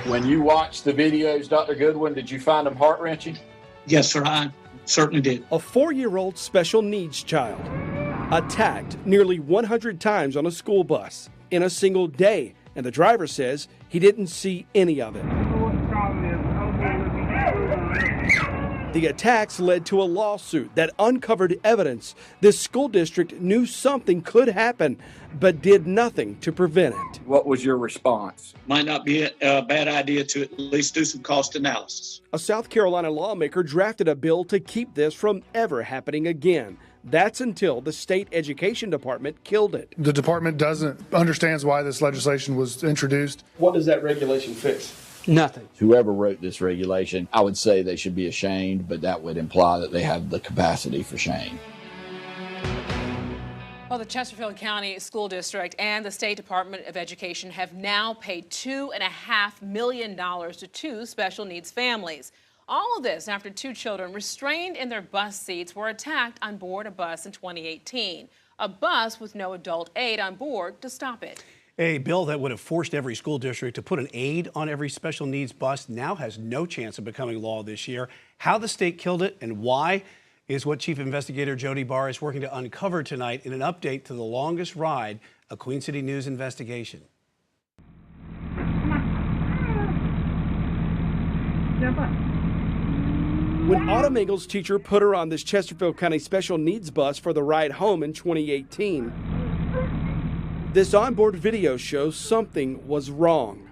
When you watched the videos, Dr. Goodwin, did you find them heart-wrenching? Yes, sir, I certainly did. A 4-year-old special needs child attacked nearly 100 times on a school bus in a single day, and the driver says he didn't see any of it. The attacks led to a lawsuit that uncovered evidence this school district knew something could happen, but did nothing to prevent it. What was your response? Might not be a bad idea to at least do some cost analysis. A South Carolina lawmaker drafted a bill to keep this from ever happening again. That's until the state education department killed it. The department understands why this legislation was introduced. What does that regulation fix? Nothing. Whoever wrote this regulation, I would say they should be ashamed, but that would imply that they have the capacity for shame. Well, the Chesterfield County School District and the State Department of Education have now paid $2.5 million to 2 special needs families. All of this after 2 children restrained in their bus seats were attacked on board a bus in 2018. A bus with no adult aid on board to stop it. A bill that would have forced every school district to put an aide on every special needs bus now has no chance of becoming law this year. How the state killed it and why is what Chief Investigator Jody Barr is working to uncover tonight in an update to the longest ride, a Queen City News investigation. When Autumn Engel's teacher put her on this Chesterfield County special needs bus for the ride home in 2018, this onboard video shows something was wrong.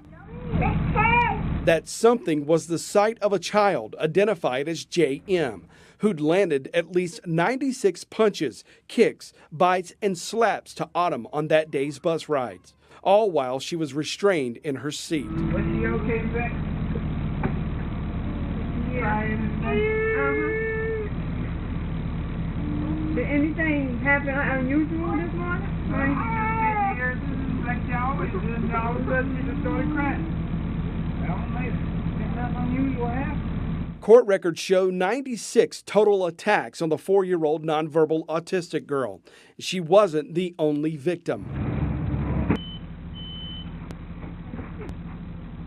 That something was the sight of a child identified as J.M., who'd landed at least 96 punches, kicks, bites, and slaps to Autumn on that day's bus rides, all while she was restrained in her seat. Was she okay, Zach? Yeah. Did anything happen unusual this morning? Like you always do, and all of a sudden you just started crying. Nothing unusual happened. Court records show 96 total attacks on the 4-year-old nonverbal autistic girl. She wasn't the only victim.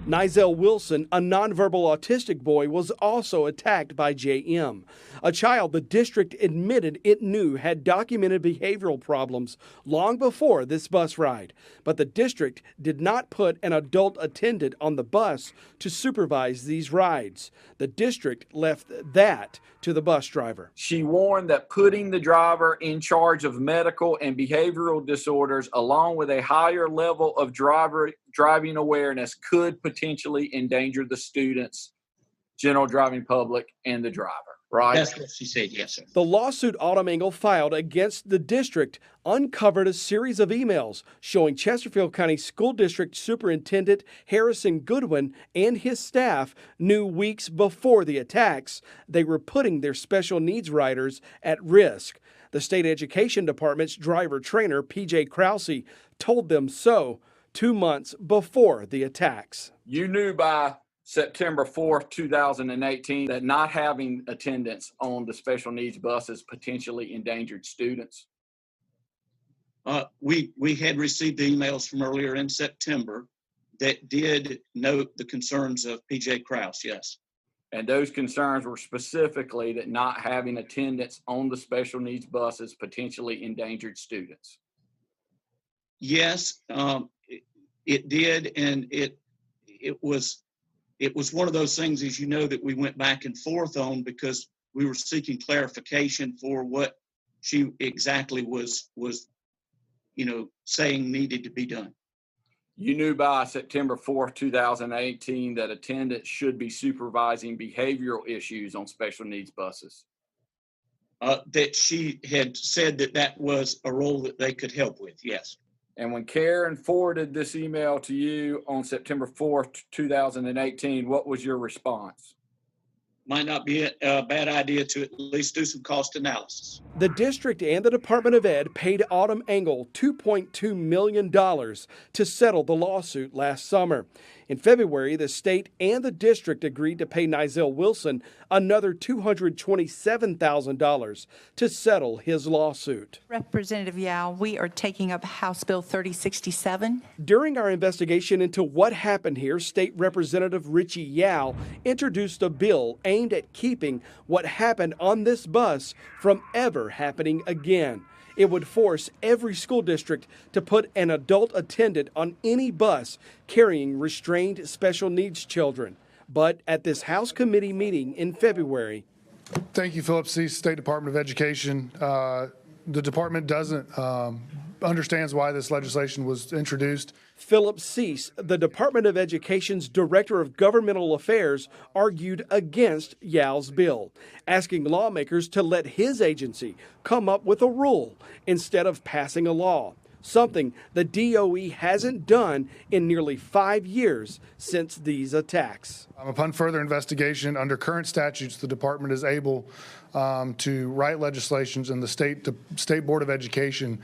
Nizell Wilson, a nonverbal autistic boy, was also attacked by J.M., a child the district admitted it knew had documented behavioral problems long before this bus ride. But the district did not put an adult attendant on the bus to supervise these rides. The district left that to the bus driver. She warned that putting the driver in charge of medical and behavioral disorders, along with a higher level of driving awareness, could potentially endanger the students, general driving public, and the driver. Right? That's what she said, yes, sir. The lawsuit Autumn Engel filed against the district uncovered a series of emails showing Chesterfield County School District Superintendent Harrison Goodwin and his staff knew weeks before the attacks they were putting their special needs riders at risk. The state education department's driver trainer, P.J. Krause, told them so 2 months before the attacks. You knew by September 4th, 2018, that not having attendance on the special needs buses potentially endangered students? We had received the emails from earlier in September that did note the concerns of P.J. Krause, yes. And those concerns were specifically that not having attendance on the special needs buses potentially endangered students? Yes, it did, and it was one of those things, as you know, that we went back and forth on because we were seeking clarification for what she exactly was saying needed to be done. You knew by September 4th, 2018 that attendants should be supervising behavioral issues on special needs buses? That she had said that was a role that they could help with, yes. And when Karen forwarded this email to you on September 4th, 2018, what was your response? might not be a bad idea to at least do some cost analysis. The district and the Department of Ed paid Autumn Engel $2.2 million to settle the lawsuit last summer. In February, the state and the district agreed to pay Nizell Wilson another $227,000 to settle his lawsuit. Representative Yao, we are taking up House Bill 3067. During our investigation into what happened here, State Representative Richie Yao introduced a bill aimed at keeping what happened on this bus from ever happening again. It would force every school district to put an adult attendant on any bus carrying restrained special needs children. But at this House committee meeting in February. Thank you, Philip C., State Department of Education. The department understands why this legislation was introduced. Philip Cease, the Department of Education's Director of Governmental Affairs, argued against Yao's bill, asking lawmakers to let his agency come up with a rule instead of passing a law, something the DOE hasn't done in nearly 5 years since these attacks. Upon further investigation, under current statutes, the department is able to write legislations, and the State Board of Education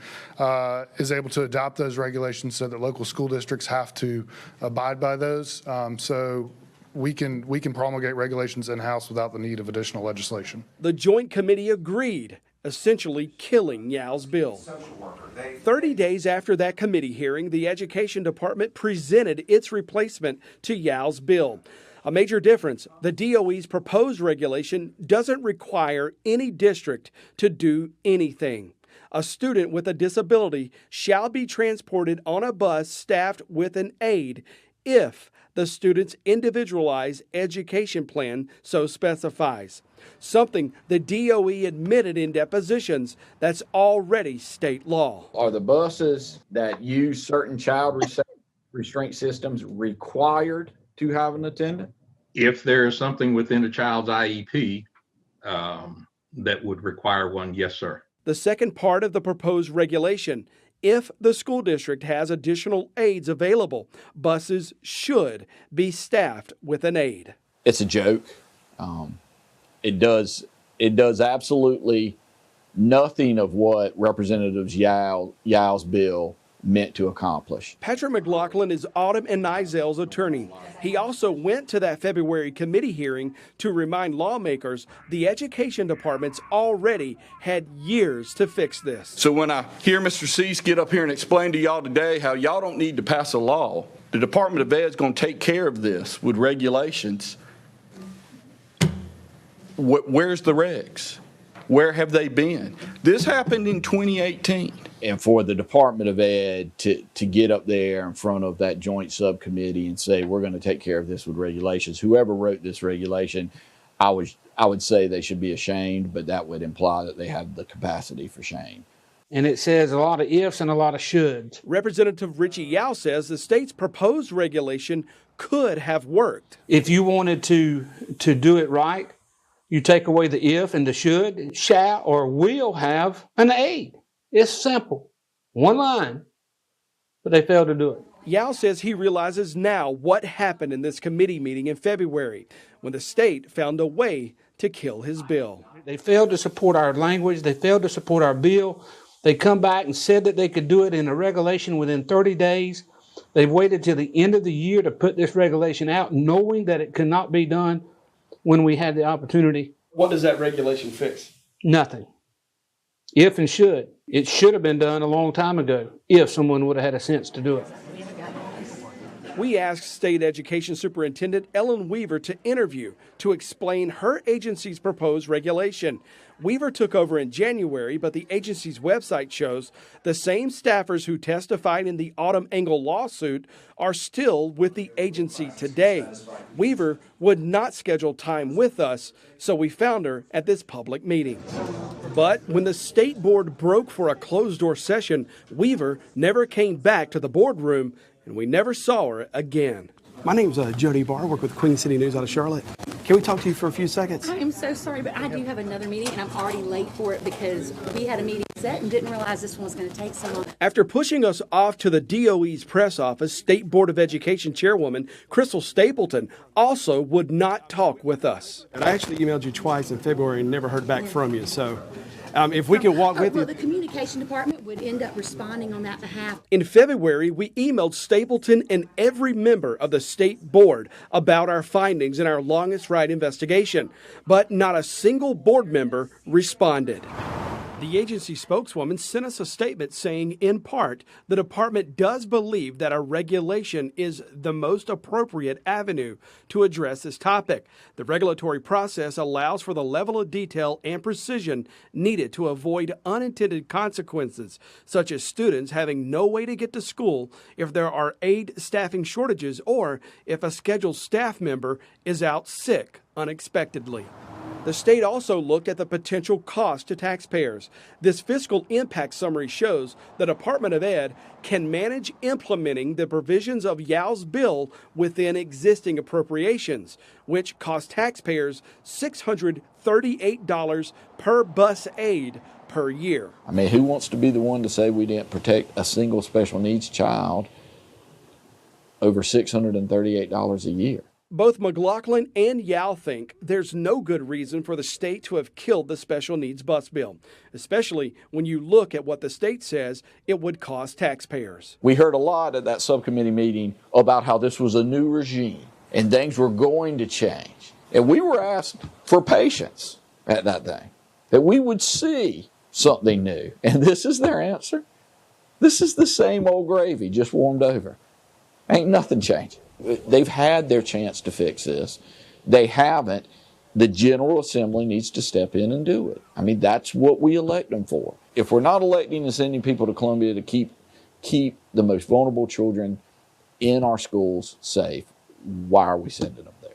is able to adopt those regulations so that local school districts have to abide by those. So we can promulgate regulations in-house without the need of additional legislation. The Joint Committee agreed, essentially killing Yao's bill. 30 days after that committee hearing, the Education Department presented its replacement to Yao's bill. A major difference, the DOE's proposed regulation doesn't require any district to do anything. A student with a disability shall be transported on a bus staffed with an aide if the student's individualized education plan so specifies. Something the DOE admitted in depositions that's already state law. Are the buses that use certain child restraint systems required to have an attendant? If there is something within a child's IEP that would require one, yes, sir. The second part of the proposed regulation, if the school district has additional aides available, buses should be staffed with an aide. It's a joke. It does absolutely nothing of what Representative Yao's bill meant to accomplish. Patrick McLaughlin is Autumn and Nizell's attorney. He also went to that February committee hearing to remind lawmakers the Education Department's already had years to fix this. So when I hear Mr. Cease get up here and explain to y'all today how y'all don't need to pass a law, the Department of Ed is going to take care of this with regulations. Where's the regs? Where have they been? This happened in 2018. And for the Department of Ed to get up there in front of that joint subcommittee and say, we're going to take care of this with regulations. Whoever wrote this regulation, I would say they should be ashamed, but that would imply that they have the capacity for shame. And it says a lot of ifs and a lot of shoulds. Representative Richie Yao says the state's proposed regulation could have worked. If you wanted to do it right, you take away the if and the should, shall or will have an aid. It's simple. One line. But they failed to do it. Yao says he realizes now what happened in this committee meeting in February when the state found a way to kill his bill. They failed to support our language. They failed to support our bill. They come back and said that they could do it in a regulation within 30 days. They've waited till the end of the year to put this regulation out, knowing that it could not be done when we had the opportunity. What does that regulation fix? Nothing. If and should. It should have been done a long time ago if someone would have had a sense to do it. We asked State Education Superintendent Ellen Weaver to interview to explain her agency's proposed regulation. Weaver took over in January, but the agency's website shows the same staffers who testified in the Autumn Engel lawsuit are still with the agency today. Weaver would not schedule time with us, so we found her at this public meeting. But when the state board broke for a closed-door session, Weaver never came back to the boardroom, and we never saw her again. My name's Jody Barr. I work with Queen City News out of Charlotte. Can we talk to you for a few seconds? I am so sorry, but I do have another meeting, and I'm already late for it because we had a meeting set and didn't realize this one was going to take so long. After pushing us off to the DOE's press office, State Board of Education Chairwoman Crystal Stapleton also would not talk with us. And I actually emailed you twice in February and never heard back from you, so if we can walk with you. The communication department would end up responding on that behalf. In February, we emailed Stapleton and every member of the state board about our findings in our longest ride investigation, but not a single board member responded. The agency spokeswoman sent us a statement saying, in part, the department does believe that a regulation is the most appropriate avenue to address this topic. The regulatory process allows for the level of detail and precision needed to avoid unintended consequences, such as students having no way to get to school if there are aid staffing shortages or if a scheduled staff member is out sick unexpectedly. The state also looked at the potential cost to taxpayers. This fiscal impact summary shows the Department of Ed can manage implementing the provisions of Yao's bill within existing appropriations, which cost taxpayers $638 per bus aid per year. I mean, who wants to be the one to say we didn't protect a single special needs child over $638 a year? Both McLaughlin and Yao think there's no good reason for the state to have killed the special needs bus bill, especially when you look at what the state says it would cost taxpayers. We heard a lot at that subcommittee meeting about how this was a new regime and things were going to change. And we were asked for patience at that thing, that we would see something new. And this is their answer. This is the same old gravy, just warmed over. Ain't nothing changing. They've had their chance to fix this. They haven't. The General Assembly needs to step in and do it. I mean, that's what we elect them for. If we're not electing and sending people to Columbia to keep the most vulnerable children in our schools safe, why are we sending them there?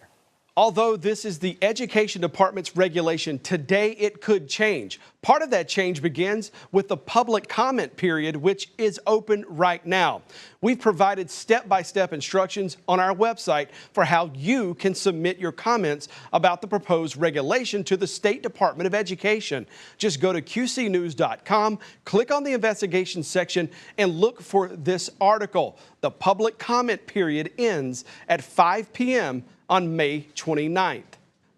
Although this is the Education Department's regulation, today it could change. Part of that change begins with the public comment period, which is open right now. We've provided step-by-step instructions on our website for how you can submit your comments about the proposed regulation to the State Department of Education. Just go to qcnews.com, click on the investigation section, and look for this article. The public comment period ends at 5 p.m. on May 29th.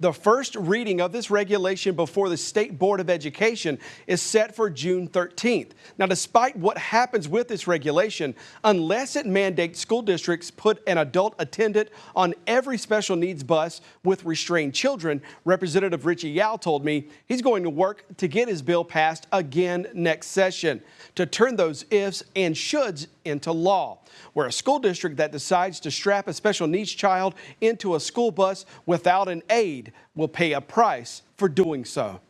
The first reading of this regulation before the State Board of Education is set for June 13th. Now, despite what happens with this regulation, unless it mandates school districts put an adult attendant on every special needs bus with restrained children, Representative Richie Yao told me he's going to work to get his bill passed again next session to turn those ifs and shoulds into law, where a school district that decides to strap a special needs child into a school bus without an aid will pay a price for doing so.